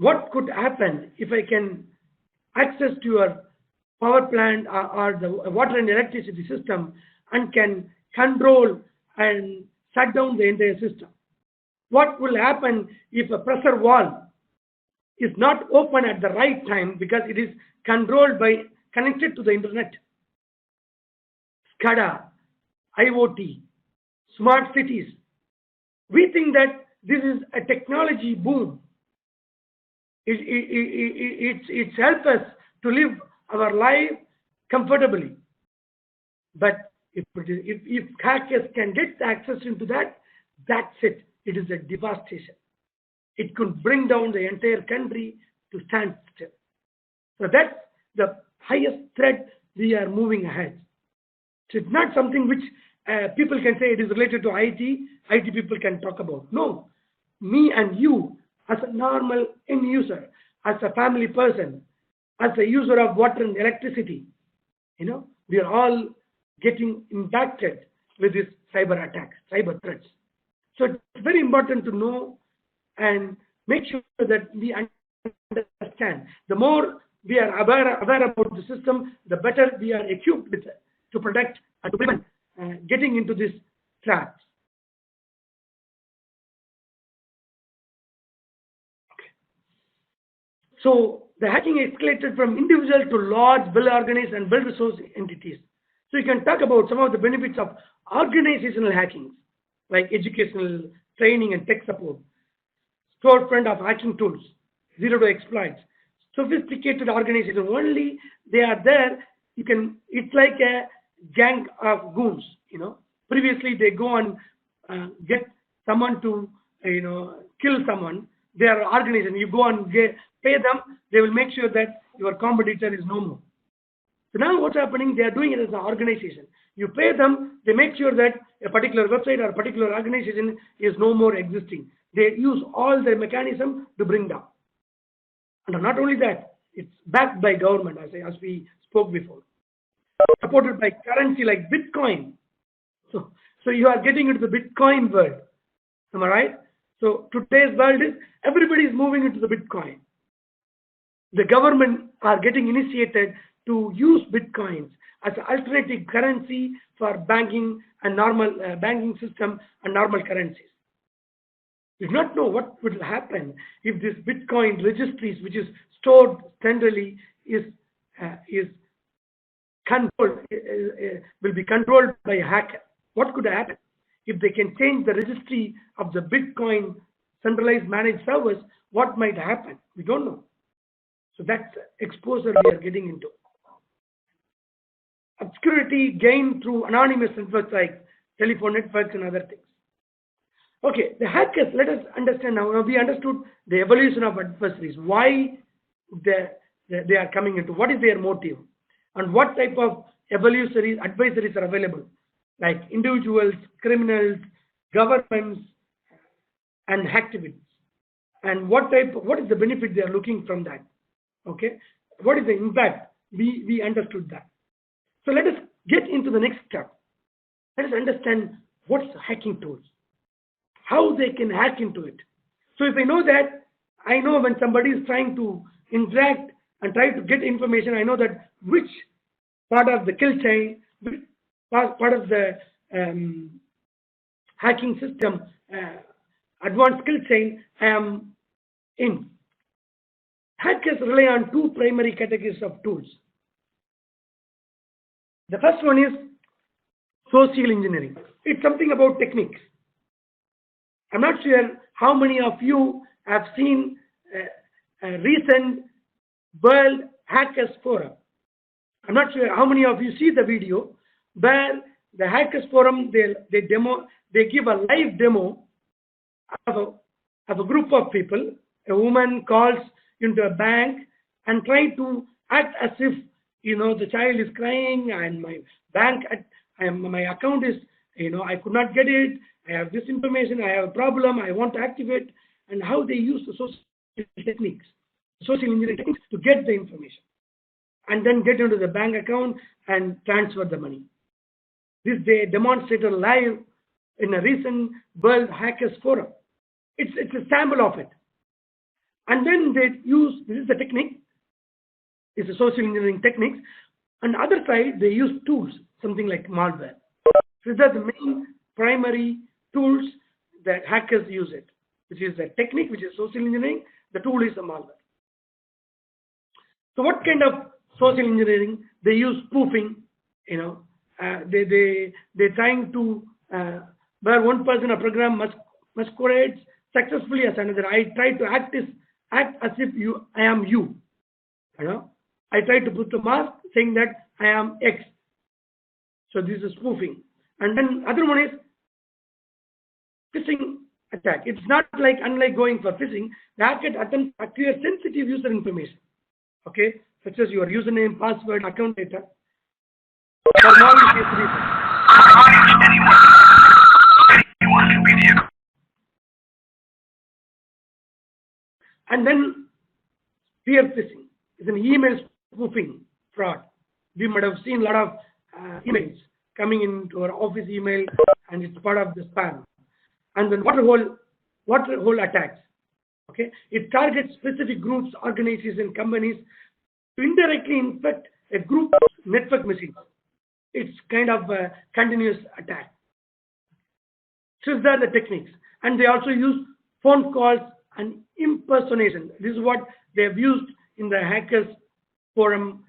what could happen if I can access to your power plant or the water and electricity system and can control and shut down the entire system? What will happen if a pressure valve is not open at the right time because it is controlled by connected to the internet? SCADA, IoT, smart cities. We think that this is a technology boom. It's helped us to live our life comfortably. But if hackers can get access into that, that's it. It is a devastation. It could bring down the entire country to standstill. So that's the highest threat we are moving ahead. So it's not something which people can say it is related to IT. IT people can talk about. No, me and you, as a normal end user, as a family person, as a user of water and electricity, we are all getting impacted with these cyber attacks, cyber threats. So it's very important to know and make sure that we understand. The more we are aware about the system, the better we are equipped with to protect and to prevent getting into these traps. Okay. So the hacking escalated from individual to large, well-organized and well-resourced entities. So you can talk about some of the benefits of organizational hacking, like educational training and tech support, storefront of hacking tools, zero-day exploits, sophisticated organization. Only they are there. It's like a gang of goons. Previously they go and get someone to kill someone. They are organization. You go and pay them. They will make sure that your competitor is no more. So now what's happening? They are doing it as an organization. You pay them. They make sure that a particular website or a particular organization is no more existing. They use all their mechanism to bring down. And not only that, it's backed by government, as we spoke before, supported by currency like Bitcoin. So you are getting into the Bitcoin world. Am I right? So today's world is everybody is moving into the Bitcoin. The government are getting initiated to use Bitcoins as an alternative currency for banking and normal banking system and normal currencies. We do not know what will happen if this Bitcoin registries, which is stored centrally, is controlled, will be controlled by a hacker. What could happen if they can change the registry of the Bitcoin centralized managed servers? What might happen? We don't know. So that's exposure we are getting into. Obscurity gained through anonymous networks like telephone networks and other things. Okay, the hackers, let us understand now. We understood the evolution of adversaries, why they are coming into, what is their motive, and what type of adversaries are available, like individuals, criminals, governments, and activists. And what is the benefit they are looking from that? Okay, what is the impact? We understood that. So let us get into the next step. Let us understand what's hacking tools, how they can hack into it. So if I know that, I know when somebody is trying to interact and try to get information, I know that which part of the kill chain, which part of the hacking system, advanced kill chain I am in. Hackers rely on two primary categories of tools. The first one is social engineering. It's something about techniques. I'm not sure how many of you have seen a recent World Hackers Forum. I'm not sure how many of you see the video where the Hackers Forum they give a live demo of a group of people. A woman calls into a bank and try to act as if the child is crying and my my account is I could not get it. I have this information. I have a problem. I want to activate, and how they use the social techniques, social engineering techniques to get the information, and then get into the bank account and transfer the money. This they demonstrated live in a recent World Hackers Forum. It's a sample of it. And then they use, this is the technique, it's a social engineering techniques. On the other side, they use tools, something like malware. So these are the main primary tools that hackers use it, which is a technique, which is social engineering. The tool is a malware. So what kind of social engineering? They use spoofing. You know, they're trying to where one person a program masquerades successfully as another. I try to act as if I am you. You know, I try to put a mask saying that I am X. So this is spoofing. And then other one is phishing attack. It's not like unlike going for phishing. The hacker attempts to acquire sensitive user information. Okay, such as your username, password, account data, for malicious reasons. And then spear phishing is an email spoofing fraud. We might have seen a lot of emails coming into our office email, and it's part of the spam. And then water hole attacks. Okay, it targets specific groups, organizations, and companies to indirectly infect a group's network machines. It's kind of a continuous attack. So these are the techniques, and they also use phone calls and impersonation. This is what they have used in the hackers forum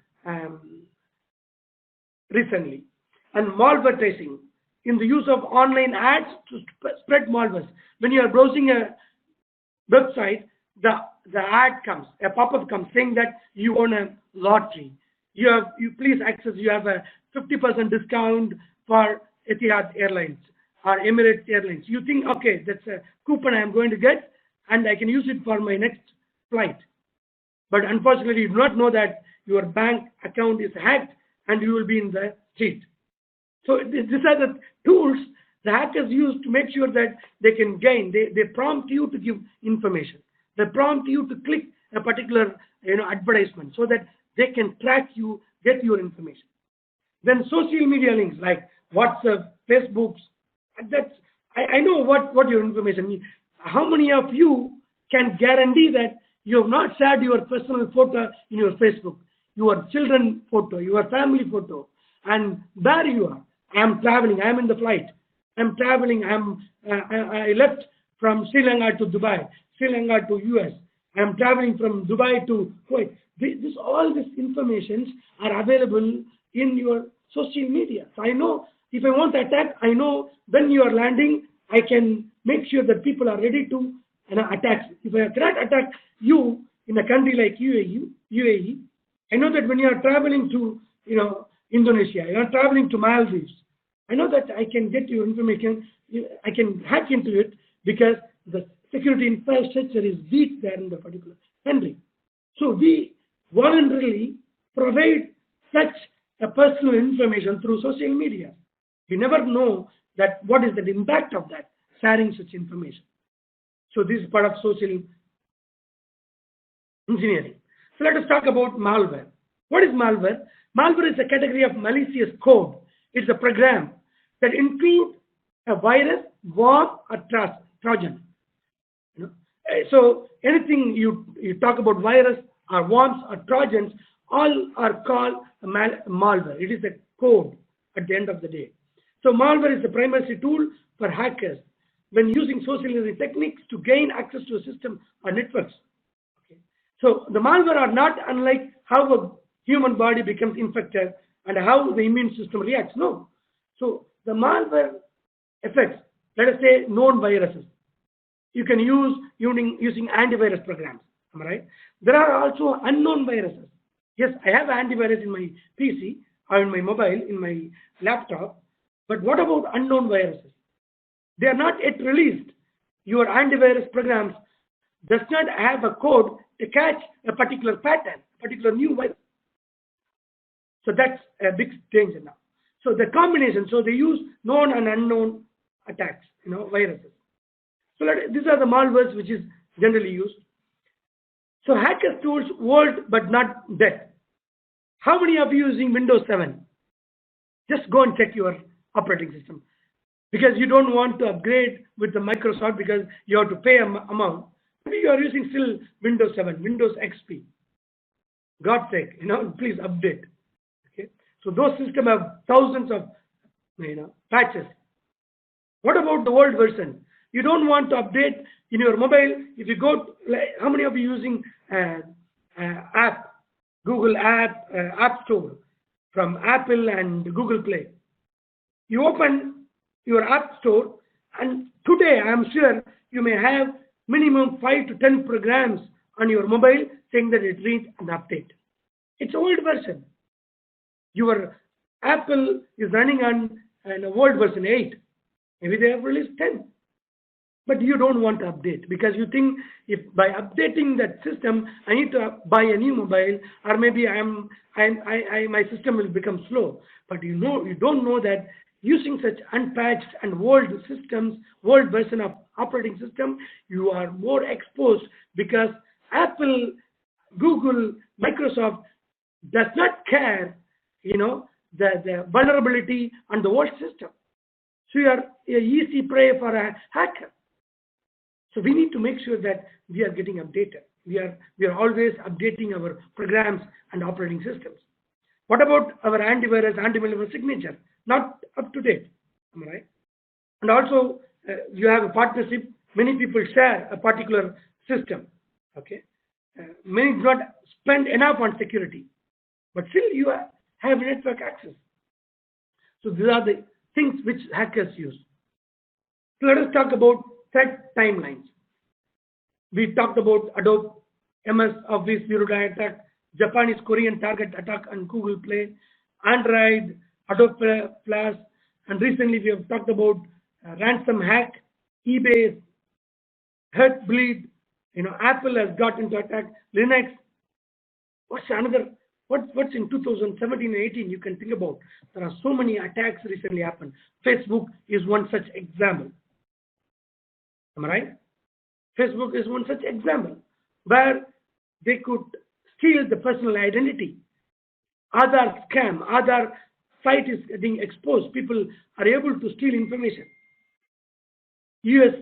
recently. And malware tracing, in the use of online ads to spread malware. When you are browsing a website, the ad comes, a pop-up comes saying that you own a lottery. You please access. You have a 50% discount for Etihad Airlines or Emirates Airlines. You think, okay, that's a coupon I am going to get, and I can use it for my next flight. But unfortunately, you do not know that your bank account is hacked and you will be in the street. So these are the tools the hackers use to make sure that they can gain. They prompt you to give information. They prompt you to click a particular advertisement so that they can track you, get your information. Then social media links like WhatsApp, Facebooks. I know what your information means. How many of you can guarantee that you have not shared your personal photo in your Facebook, your children photo, your family photo, and where you are? I am traveling. I am in the flight. I am traveling. I left from Sri Lanka to Dubai, Sri Lanka to US. I am traveling from Dubai to Kuwait. All these informations are available in your social media. So I know if I want to attack, I know when you are landing, I can make sure that people are ready to attack. If I cannot attack you in a country like UAE, I know that when you are traveling to Indonesia, you are traveling to Maldives, I know that I can get your information. I can hack into it because the security infrastructure is weak there in the particular country. So we voluntarily provide such a personal information through social media. We never know that what is the impact of that sharing such information. So this is part of social engineering. So let us talk about malware. What is malware? Malware is a category of malicious code. It's a program that includes a virus, worm, or Trojan. So anything you talk about virus or worms or Trojans, all are called malware. It is a code at the end of the day. So malware is the primary tool for hackers when using social engineering techniques to gain access to a system or networks. Okay. So the malware are not unlike how a human body becomes infected and how the immune system reacts. No. So the malware affects, let us say, known viruses. You can use using antivirus programs. Am I right? There are also unknown viruses. Yes, I have antivirus in my PC or in my mobile, in my laptop. But what about unknown viruses? They are not yet released. Your antivirus programs does not have a code to catch a particular pattern, particular new virus. So that's a big danger now. So the combination, so they use known and unknown attacks, viruses. So these are the malwares which is generally used. So hackers tools old but not dead. How many of you using Windows 7? Just go and check your operating system. Because you don't want to upgrade with the Microsoft because you have to pay amount. Maybe you are using still Windows 7, Windows XP. God's sake, please update. Okay. So those systems have thousands of, patches. What about the old version? You don't want to update in your mobile. If you go, how many of you using app, Google App Store from Apple and Google Play? You open your App Store, and today I am sure you may have minimum 5 to 10 programs on your mobile saying that it needs an update. It's old version. Your Apple is running on an old version 8. Maybe they have released 10. But you don't want to update because you think if by updating that system I need to buy a new mobile, or maybe my system will become slow. But you don't know that using such unpatched and old systems, old version of operating system, you are more exposed because Apple, Google, Microsoft does not care, the vulnerability on the old system. So you are an easy prey for a hacker. So we need to make sure that we are getting updated. We are always updating our programs and operating systems. What about our antivirus, anti-malware signature? Not up to date. Am I right? And also, you have a partnership. Many people share a particular system. Okay. Many do not spend enough on security, but still you have network access. So these are the things which hackers use. So let us talk about threat timelines. We talked about Adobe, MS Office Zero Day attack, Japanese Korean target attack on Google Play, Android, Adobe Flash, and recently we have talked about ransom hack, eBay, Heartbleed, Apple has got into attack, Linux. What's in 2017 and 18 you can think about? There are so many attacks recently happened. Facebook is one such example. Am I right? Facebook is one such example where they could steal the personal identity. Other scam, other site is getting exposed. People are able to steal information. US